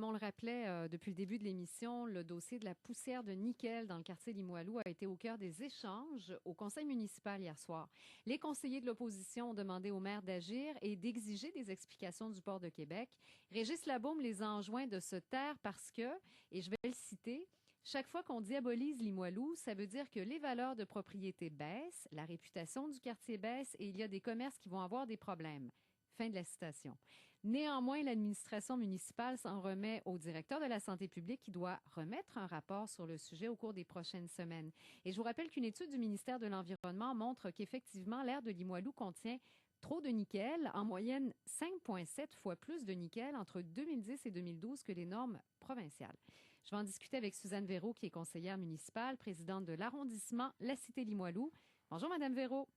on le rappelait depuis le début de l'émission, le dossier de la poussière de nickel dans le quartier Limoilou a été au cœur des échanges au conseil municipal hier soir. Les conseillers de l'opposition ont demandé au maire d'agir et d'exiger des explications du port de Québec. Régis Labaume les a enjoints de se taire parce que, et je vais le citer, chaque fois qu'on diabolise Limoilou, ça veut dire que les valeurs de propriété baissent, la réputation du quartier baisse et il y a des commerces qui vont avoir des problèmes. Fin de la citation. Néanmoins, l'administration municipale s'en remet au directeur de la santé publique qui doit remettre un rapport sur le sujet au cours des prochaines semaines. Et je vous rappelle qu'une étude du ministère de l'Environnement montre qu'effectivement, l'air de Limoilou contient trop de nickel, en moyenne 5,7 fois plus de nickel entre 2010 et 2012 que les normes provinciales. Je vais en discuter avec Suzanne Véraud, qui est conseillère municipale, présidente de l'arrondissement La Cité-Limoilou. Bonjour, Madame Véraud.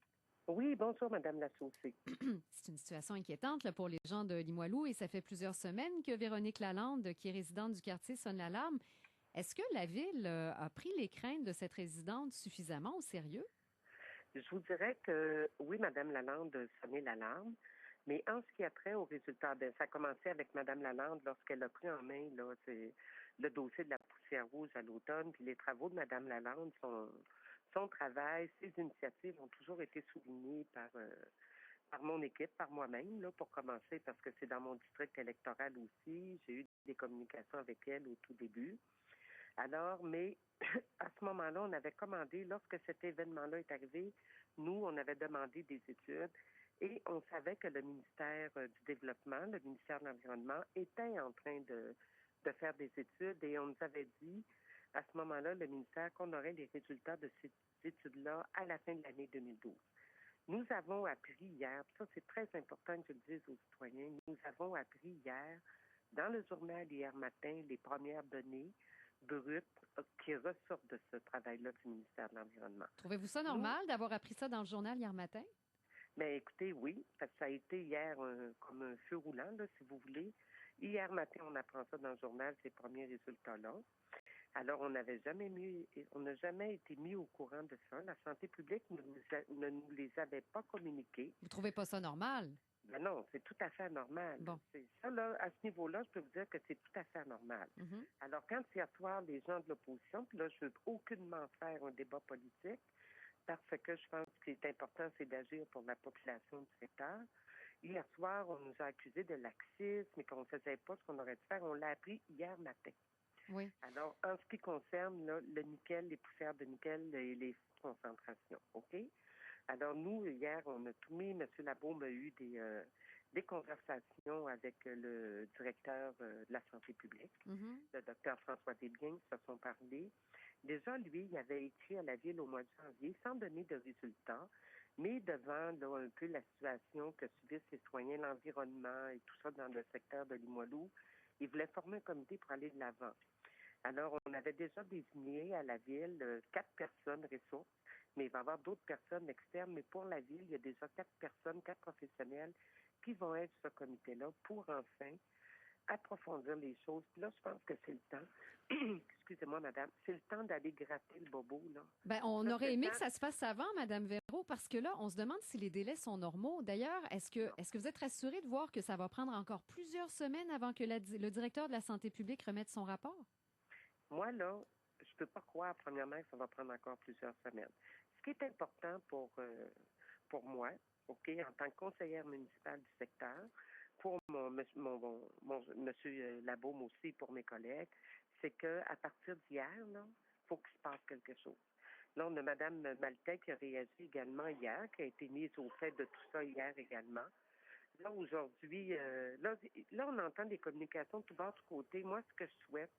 Oui, bonjour, Madame Lassaucée. C'est une situation inquiétante là, pour les gens de Limoilou et ça fait plusieurs semaines que Véronique Lalande, qui est résidente du quartier, sonne l'alarme. Est-ce que la Ville a pris les craintes de cette résidente suffisamment au sérieux? Je vous dirais que oui, Madame Lalande sonnait l'alarme, mais en ce qui a trait au résultat, ça a commencé avec Madame Lalande lorsqu'elle a pris en main le dossier de la poussière rouge à l'automne, puis les travaux de Madame Lalande, son travail, ses initiatives ont toujours été soulignés par mon équipe, par moi-même, là, pour commencer, parce que c'est dans mon district électoral aussi. J'ai eu des communications avec elle au tout début. Alors, mais à ce moment-là, on avait commandé, lorsque cet événement-là est arrivé, nous, on avait demandé des études et on savait que le ministère du Développement, le ministère de l'Environnement, était en train de faire des études et on nous avait dit, à ce moment-là, le ministère, qu'on aurait les résultats de ces études-là à la fin de l'année 2012. Nous avons appris hier, puis ça c'est très important que je le dise aux citoyens, nous avons appris hier, dans le journal hier matin, les premières données brutes qui ressortent de ce travail-là du ministère de l'Environnement. Trouvez-vous ça Nous, normal d'avoir appris ça dans le journal hier matin? ben écoutez, oui, parce que ça a été hier comme un feu roulant, là, si vous voulez. Hier matin, on apprend ça dans le journal, ces premiers résultats-là. Alors, on n'a jamais été mis au courant de ça. La santé publique ne nous les avait pas communiqués. Vous trouvez pas ça normal? Ben non, c'est tout à fait anormal. Bon. C'est ça, là, à ce niveau-là, je peux vous dire que c'est tout à fait anormal. Mhm. Alors, quand hier soir, les gens de l'opposition, puis là, je ne veux aucunement faire un débat politique, parce que je pense que ce qui est important, c'est d'agir pour la population du secteur. Hier soir, on nous a accusés de laxisme et qu'on ne faisait pas ce qu'on aurait dû faire. On l'a appris hier matin. Oui. Alors, en ce qui concerne là, le nickel, les poussières de nickel et les concentrations, OK? Alors, nous, hier, on a tout mis. M. Labaume a eu des conversations avec le directeur de la santé publique, Mhm. le docteur François Desbiens, qui se sont parlé. Déjà, lui, il avait écrit à la Ville au mois de janvier, sans donner de résultats, mais devant là, un peu la situation que subissent les citoyens, l'environnement et tout ça dans le secteur de Limoilou, il voulait former un comité pour aller de l'avant. Alors, on avait déjà désigné à la Ville 4 personnes ressources, mais il va y avoir d'autres personnes externes. Mais pour la Ville, il y a déjà 4 personnes, 4 professionnels qui vont être ce comité-là pour enfin approfondir les choses. Puis là, je pense que c'est le temps. Excusez-moi, madame. C'est le temps d'aller gratter le bobo, là. Ben, on Ça, aurait c'est le aimé que temps. ça se fasse avant, Madame Véraud, parce que là, on se demande si les délais sont normaux. D'ailleurs, est-ce que vous êtes rassurée de voir que ça va prendre encore plusieurs semaines avant que le directeur de la santé publique remette son rapport? Moi, là, je peux pas croire, premièrement, que ça va prendre encore plusieurs semaines. Ce qui est important pour moi, OK, en tant que conseillère municipale du secteur, pour monsieur Labaume aussi, pour mes collègues, c'est que à partir d'hier, là, faut qu'il se passe quelque chose. Là, on a Mme Maltais qui a réagi également hier, qui a été mise au fait de tout ça hier également. Là, aujourd'hui, là, on entend des communications de tout bord, de tout côté. Moi, ce que je souhaite,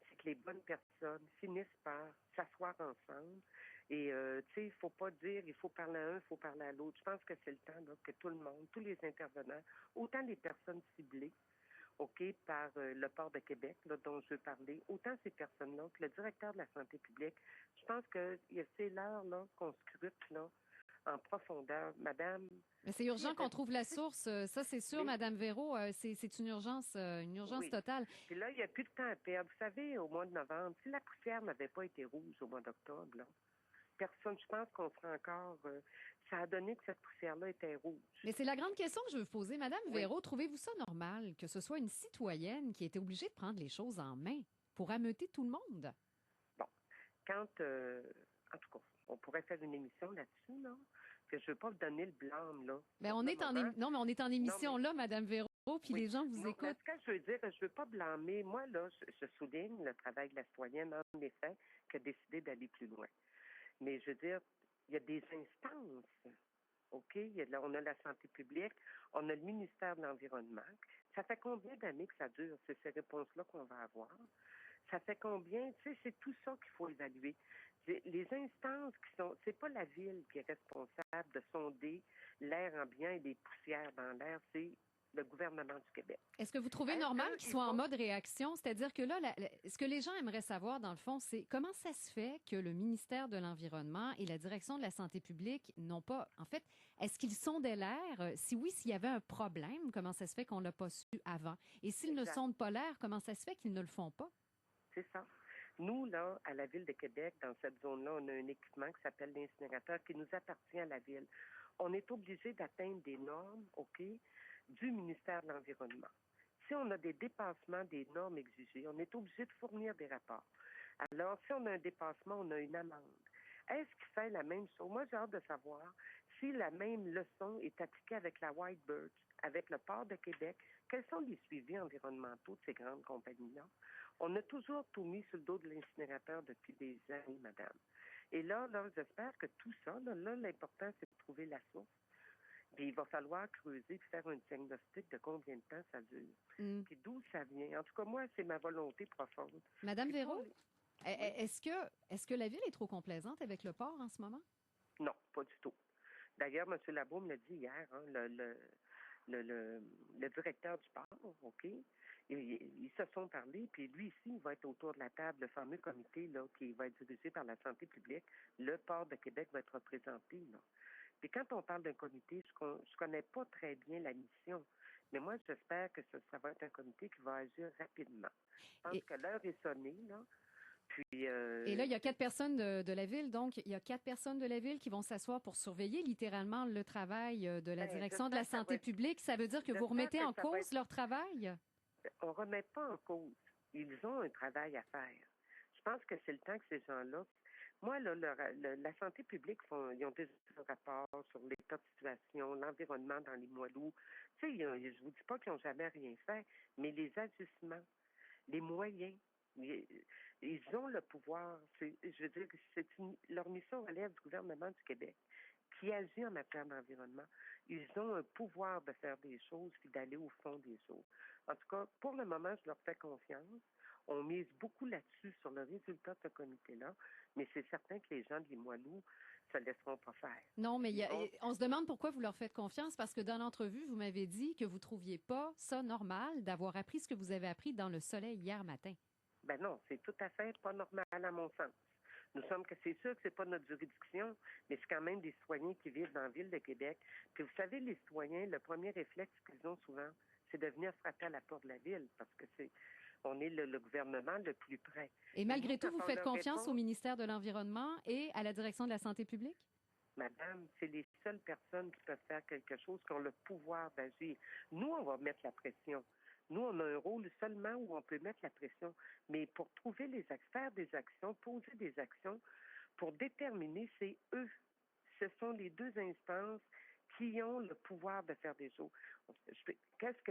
c'est que les bonnes personnes finissent par s'asseoir ensemble. Et, tu sais, il faut pas dire, il faut parler à un, il faut parler à l'autre. Je pense que c'est le temps là, que tout le monde, tous les intervenants, autant les personnes ciblées, OK, par le port de Québec, là, dont je veux parler, autant ces personnes-là que le directeur de la santé publique, je pense que c'est l'heure là qu'on scrute là, en profondeur. Madame, Mais c'est qui urgent qu'on avait trouve la source. Ça, c'est sûr, mais Madame Véraud. C'est une urgence oui. totale. Puis là, il n'y a plus de temps à perdre. Vous savez, au mois de novembre, si la poussière n'avait pas été rouge au mois d'octobre, là, personne, je pense qu'on serait encore... ça a donné que cette poussière-là était rouge. Mais c'est la grande question que je veux vous poser. Madame Oui. Véro, trouvez-vous ça normal que ce soit une citoyenne qui ait été obligée de prendre les choses en main pour ameuter tout le monde? Bon, en tout cas, on pourrait faire une émission là-dessus, là, que je ne veux pas vous donner le blâme, là. Mais Pour on le est en moment. non, mais on est en émission mais- là, Madame Véro, puis Oui. les gens vous Non, mais écoutent. ce que je veux dire, je ne veux pas blâmer. Moi, là, je souligne le travail de la citoyenne, en effet, qui a décidé d'aller plus loin. Mais je veux dire, il y a des instances, OK? On a la santé publique, on a le ministère de l'Environnement. Ça fait combien d'années que ça dure, c'est ces réponses-là qu'on va avoir? Ça fait combien? Tu sais, c'est tout ça qu'il faut évaluer. Les instances c'est pas la ville qui est responsable de sonder l'air ambiant et les poussières dans l'air, c'est le gouvernement du Québec. Est-ce que vous trouvez normal qu'ils soient en mode réaction? C'est-à-dire que là, ce que les gens aimeraient savoir, dans le fond, c'est comment ça se fait que le ministère de l'Environnement et la direction de la santé publique n'ont pas... En fait, est-ce qu'ils sondaient l'air? Si oui, s'il y avait un problème, comment ça se fait qu'on ne l'a pas su avant? Et s'ils ne sondent pas l'air, comment ça se fait qu'ils ne le font pas? C'est ça. Nous, là, à la Ville de Québec, dans cette zone-là, on a un équipement qui s'appelle l'incinérateur qui nous appartient à la Ville. On est obligé d'atteindre des normes, OK, du ministère de l'Environnement. Si on a des dépassements des normes exigées, on est obligé de fournir des rapports. Alors, si on a un dépassement, on a une amende. Est-ce qu'il fait la même chose? Moi, j'ai hâte de savoir si la même leçon est appliquée avec la Whitebird, avec le port de Québec. Quels sont les suivis environnementaux de ces grandes compagnies-là? On a toujours tout mis sur le dos de l'incinérateur depuis des années, madame. Et là, j'espère que tout ça, là, l'important, c'est de trouver la source. Puis il va falloir creuser et faire un diagnostic de combien de temps ça dure. Puis d'où ça vient. En tout cas, moi, c'est ma volonté profonde. Madame Véro, est-ce que la ville est trop complaisante avec le port en ce moment? Non, pas du tout. D'ailleurs, M. Labo me l'a dit hier, hein, le directeur du port, OK? Ils se sont parlé, puis lui ici, il va être autour de la table, le fameux comité là, qui va être dirigé par la santé publique. Le port de Québec va être représenté, là. Puis quand on parle d'un comité, je connais pas très bien la mission, mais moi, j'espère que ça va être un comité qui va agir rapidement. Je pense que l'heure est sonnée, là. Puis, et là, il y a 4 personnes de la ville, donc il y a 4 personnes de la ville qui vont s'asseoir pour surveiller littéralement le travail de la direction de la santé publique. Ça veut dire que vous remettez en cause leur travail? On ne remet pas en cause. Ils ont un travail à faire. Je pense que c'est le temps que ces gens-là... Moi, là, la santé publique, ils ont des rapports sur l'état de situation, l'environnement dans les Moilous. Tu sais, je ne vous dis pas qu'ils n'ont jamais rien fait, mais les ajustements, les moyens, ils ont le pouvoir. Je veux dire que leur mission relève du gouvernement du Québec qui agit en matière d'environnement. Ils ont un pouvoir de faire des choses puis d'aller au fond des choses. En tout cas, pour le moment, je leur fais confiance. On mise beaucoup là-dessus, sur le résultat de ce comité-là, mais c'est certain que les gens de Limoilou ne se laisseront pas faire. Non, mais on se demande pourquoi vous leur faites confiance, parce que dans l'entrevue, vous m'avez dit que vous ne trouviez pas ça normal d'avoir appris ce que vous avez appris dans le soleil hier matin. Ben non, c'est tout à fait pas normal à mon sens. Nous sommes que c'est sûr que c'est pas notre juridiction, mais c'est quand même des citoyens qui vivent dans la ville de Québec. Puis vous savez, les citoyens, le premier réflexe qu'ils ont souvent, c'est de venir frapper à la porte de la ville, parce que on est le gouvernement le plus près. Et malgré tout, vous faites confiance au ministère de l'Environnement et à la direction de la santé publique? Madame, c'est les seules personnes qui peuvent faire quelque chose, qui ont le pouvoir d'agir. Nous, on va mettre la pression. Nous, on a un rôle seulement où on peut mettre la pression. Mais pour trouver faire des actions, poser des actions, pour déterminer, c'est eux. Ce sont les deux instances qui ont le pouvoir de faire des choses. Est-ce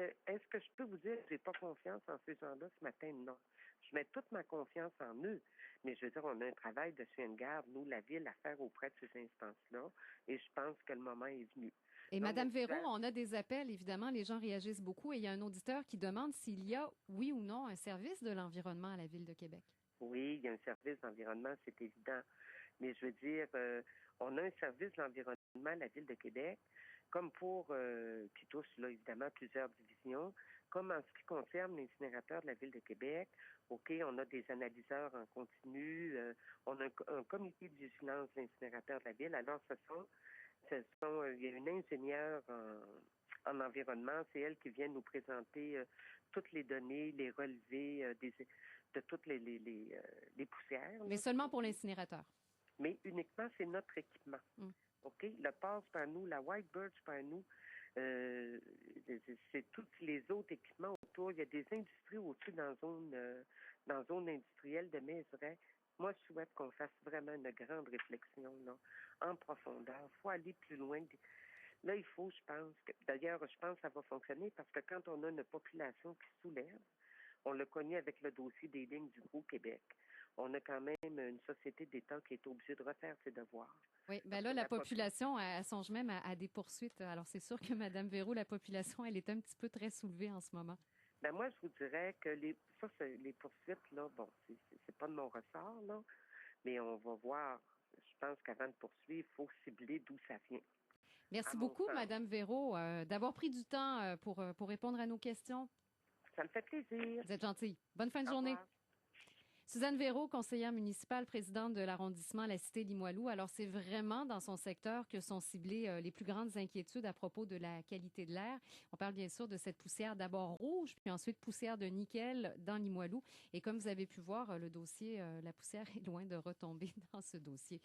que je peux vous dire que j'ai pas confiance en ces gens-là ce matin? Non. Je mets toute ma confiance en eux. Mais je veux dire, on a un travail de chien de garde, nous, la Ville, à faire auprès de ces instances-là. Et je pense que le moment est venu. Et Mme Véro, on a des appels, évidemment, les gens réagissent beaucoup. Et il y a un auditeur qui demande s'il y a, oui ou non, un service de l'environnement à la Ville de Québec. Oui, il y a un service d'environnement, c'est évident. Mais je veux dire, on a un service d'environnement à la Ville de Québec, comme qui touche, là, évidemment, plusieurs divisions, comme en ce qui concerne l'incinérateur de la Ville de Québec. OK, on a des analyseurs en continu, on a un comité de vigilance de l'incinérateur de la Ville. Alors, il y a une ingénieure en environnement, c'est elle qui vient nous présenter toutes les données, les relevés de toutes les poussières. Mais seulement pour l'incinérateur. Mais uniquement, c'est notre équipement. OK? Le PAS, c'est pas à nous. La Whitebird, c'est pas à nous. Euh, c'est tous les autres équipements autour. Il y a des industries au-dessus dans zone industrielle de Mézeray. Moi, je souhaite qu'on fasse vraiment une grande réflexion là, en profondeur. Il faut aller plus loin. Là, il faut, je pense, d'ailleurs, je pense que ça va fonctionner parce que quand on a une population qui soulève, on l'a connu avec le dossier des lignes du Gros-Québec. On a quand même une société d'État qui est obligée de refaire ses devoirs. Oui, bien Parce là, que la la population... population, elle songe même à des poursuites. Alors, c'est sûr que Mme Véro, la population, elle est un petit peu très soulevée en ce moment. Ben moi, je vous dirais que les poursuites, là, bon, c'est pas de mon ressort, là, mais on va voir. Je pense qu'avant de poursuivre, il faut cibler d'où ça vient, à Merci mon beaucoup, sens. Mme Véro, d'avoir pris du temps pour répondre à nos questions. Ça me fait plaisir. Vous êtes gentille. Bonne fin de Au journée. revoir. Suzanne Véro, conseillère municipale, présidente de l'arrondissement La Cité-Limoilou. Alors, c'est vraiment dans son secteur que sont ciblées les plus grandes inquiétudes à propos de la qualité de l'air. On parle bien sûr de cette poussière d'abord rouge, puis ensuite poussière de nickel dans Limoilou. Et comme vous avez pu voir, le dossier, la poussière est loin de retomber dans ce dossier.